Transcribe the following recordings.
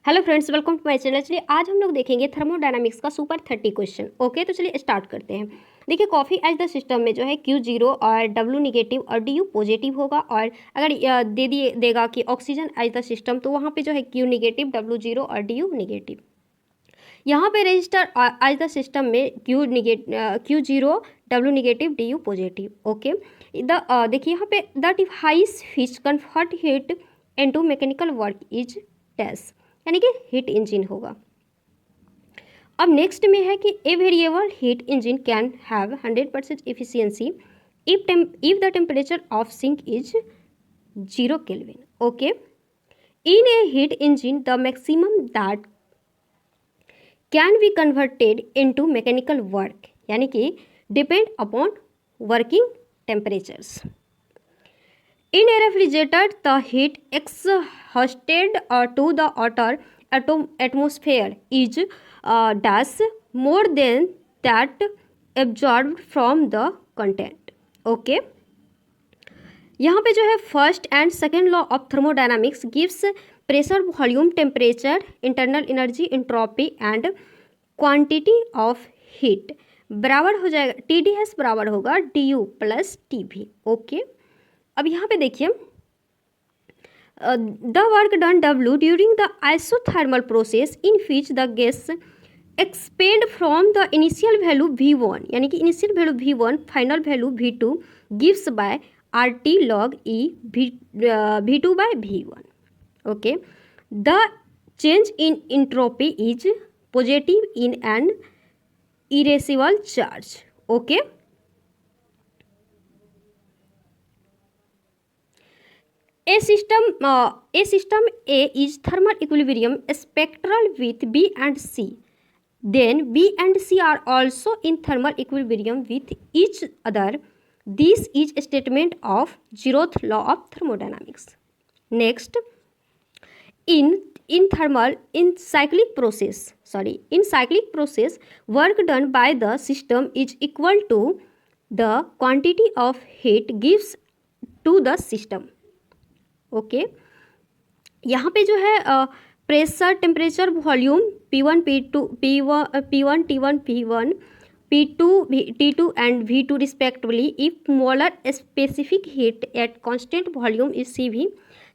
Hello friends, welcome to my channel. चलिए आज हम लोग देखेंगे थर्मोडायनामिक्स का सुपर 30 क्वेश्चन। ओके, तो चलिए स्टार्ट करते हैं। देखिए कॉफ़ी एज द सिस्टम में जो है Q जीरो और W निगेटिव और DU पॉजिटिव होगा। और अगर देगा कि ऑक्सीजन एज द सिस्टम, तो वहाँ पे जो है Q निगेटिव, W जीरो और DU निगेटिव। यहाँ पे रजिस्टर एज द सिस्टम में Q zero, W negative, DU positive. Okay, देखिए यहाँ पे the device which convert heat into mechanical work is dash, यानी कि हीट इंजन होगा। अब नेक्स्ट में है कि a variable heat engine can have 100% efficiency if the temperature of sink is 0 kelvin. Okay, in a heat engine the maximum that can be converted into mechanical work, यानी कि depend upon working temperatures. In a refrigerator, the heat exhausted to the outer atmosphere is dash more than that absorbed from the content. Okay. यहाँ पे जो है first and second law of thermodynamics gives pressure, volume, temperature, internal energy, entropy and quantity of heat बराबर हो जाएगा, TDS बराबर होगा DU plus TB। Okay, अब यहाँ पे देखिए the work done W during the isothermal process in which the gas expand from the initial value V1, यानी कि initial value V1 final value V2 gives by RT log E V2 by V1। Okay, the change in entropy is positive in an irreversible charge. Okay, A system A is thermal equilibrium spectral with B and C. Then B and C are also in thermal equilibrium with each other. This is a statement of zeroth law of thermodynamics. Next, in cyclic process, work done by the system is equal to the quantity of heat gives to the system. Okay, यहाँ पे जो है pressure, temperature, volume P1 P2 P1 T1 P1 P2 T2 and V2 respectively. If molar specific heat at constant volume is CV,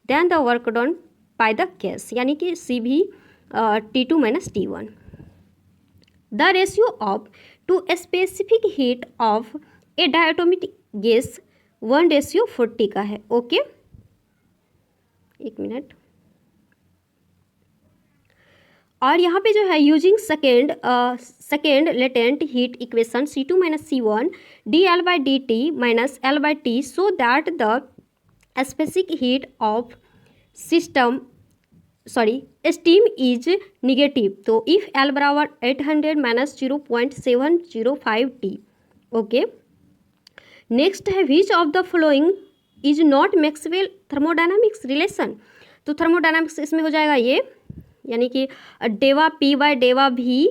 then the work done by the gas, यानी कि CV T2 minus T1। The ratio of two specific heat of a diatomic gas 1:40 का है। Okay, एक minute. और यहाँ पे जो है using second latent heat equation C2 minus C1 DL by DT minus L by T, so that the specific heat of steam is negative. तो if L बराबर 800 माइनस 0.705 T। ओके, नेक्स्ट है which of the following is not Maxwell thermodynamics relation. तो thermodynamics इसमें हो जाएगा ये, यानी कि डेवा P बाय डेवा V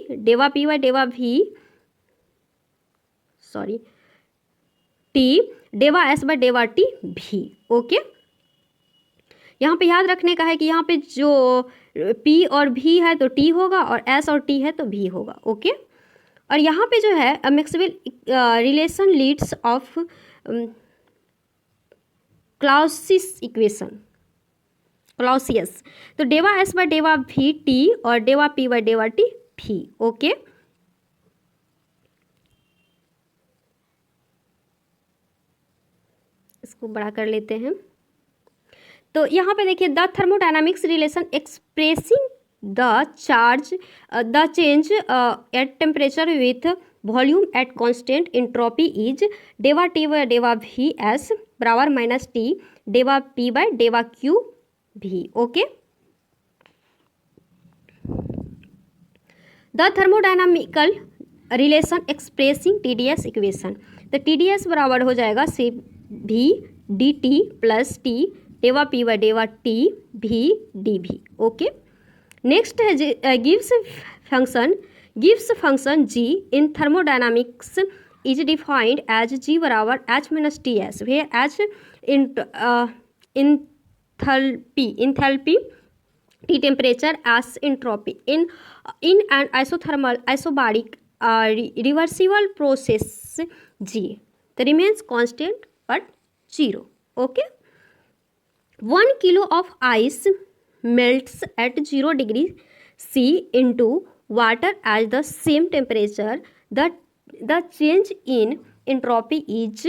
T, डेवा S बाय डेवा T भी। ओके, यहाँ पे याद रखने का है कि यहाँ पे जो P और V है तो T होगा और S और T है तो V होगा। ओके, और यहाँ पे जो है Maxwell relation leads of Clausius, तो डेवा S बाय डेवा V T और डेवा P बाय डेवा T भी। ओके, इसको बड़ा कर लेते हैं। तो यहाँ पे देखिए the thermodynamics relation expressing the change at temperature with volume at constant entropy is डेवा T बाय डेवा V S बराबर माइनस T डेवा P बाय डेवा Q भी। Okay, the thermodynamical relation expressing TDS equation, तो TDS बराबर हो जाएगा CV DT प्लस T डेवा P बाय डेवा T भी DV। ओके, नेक्स्ट है गिव्स function G in thermodynamics is defined as G बराबर H minus TS, where H enthalpy T temperature as entropy in an isothermal isobaric reversible process G that remains constant but 0. Okay. 1 kilo of ice melts at 0 degree C into water at the same temperature. The change in entropy is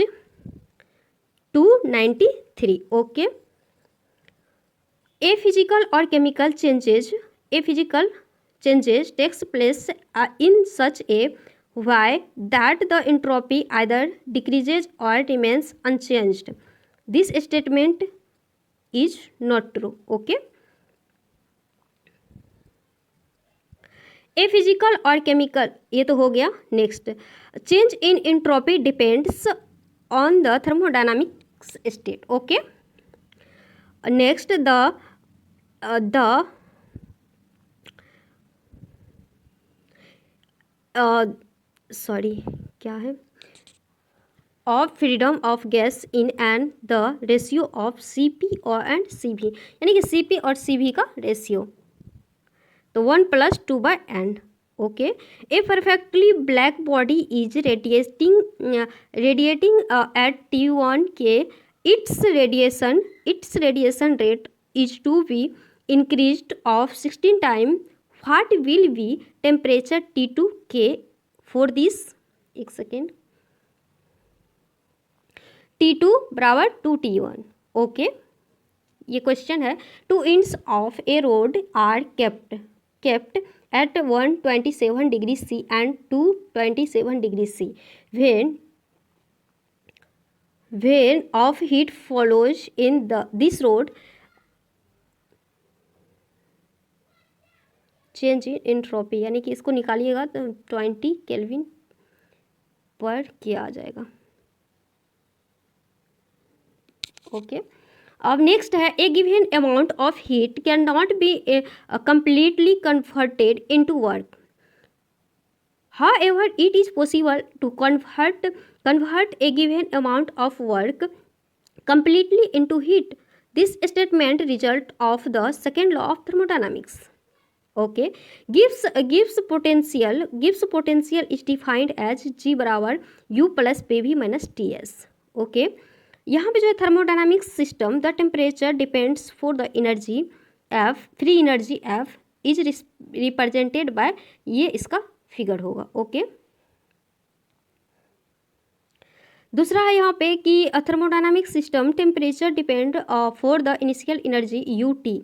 293. Okay. Physical changes takes place in such a way that the entropy either decreases or remains unchanged. This statement is not true. Okay. Physical और chemical ये तो हो गया. Next, change in entropy depends on the thermodynamics state. Okay. Next, the sorry क्या है, of freedom of gas in and the ratio of Cp और and Cv, यानी कि Cp और Cv का रेशियो, तो 1 + 2/n. Okay. A perfectly black body is radiating at T1 K its radiation rate is to be increased of 16 time. What will be temperature T2 K for this. एक second. T2 बराबर 2T1. Okay. ये question है. 2 ends of a road are kept at 127 degree C and 227 degree C. When of heat follows in this road, change in entropy, यानी कि इसको निकालिएगा तो 20 kelvin पर क्या आ जाएगा. ओके. अब नेक्स्ट है, a given amount of heat can not be completely converted into work. However it is possible to convert a given amount of work completely into heat. This statement result of the second law of thermodynamics. Okay. gives potential is defined as G बराबर U + PV - TS. Okay. यहाँ पे जो है thermodynamics system, the temperature depends for the energy F, free energy F is represented by, ये इसका figure होगा. Okay. दूसरा है यहाँ पे कि thermodynamic system temperature depend for the initial energy UT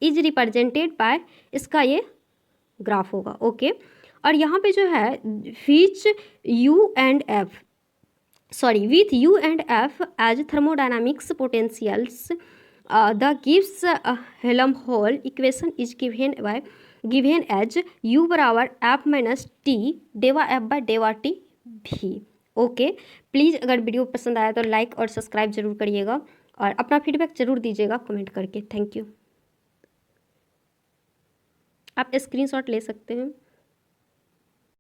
is represented by, इसका ये ग्राफ होगा. ओके. और यहाँ पे जो है विच with U and F as thermodynamics potentials, the Gibbs Helmholtz equation is given as U बराबर F - T डेवा F by डेवा T भी. ओके. प्लीज़ अगर वीडियो पसंद आया तो लाइक और सब्सक्राइब जरूर करिएगा और अपना फीडबैक जरूर दीजिएगा कमेंट करके. Thank you. आप स्क्रीनशॉट ले सकते हैं.